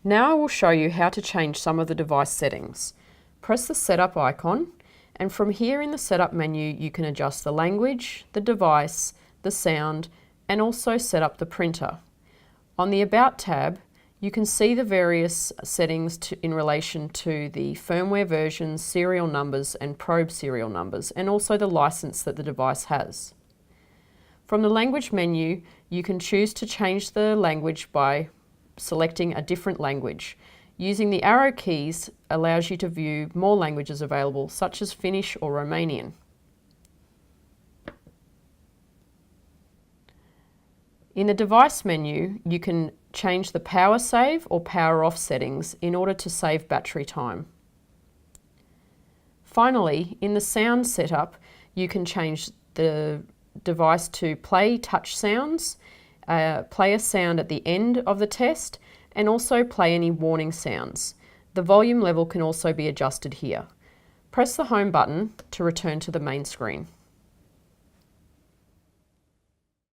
Now I will show you how to change some of the device settings. Press the setup icon, and from here in the setup menu you can adjust the language, the device, the sound, and also set up the printer. On the About tab, you can see the various settings in relation to the firmware versions, serial numbers and probe serial numbers, and also the license that the device has. From the language menu, you can choose to change the language by selecting a different language. Using the arrow keys allows you to view more languages available, such as Finnish or Romanian. In the device menu, you can change the power save or power off settings in order to save battery time. Finally, in the sound setup, you can change the device to play touch sounds, play a sound at the end of the test, and also play any warning sounds. The volume level can also be adjusted here. Press the home button to return to the main screen.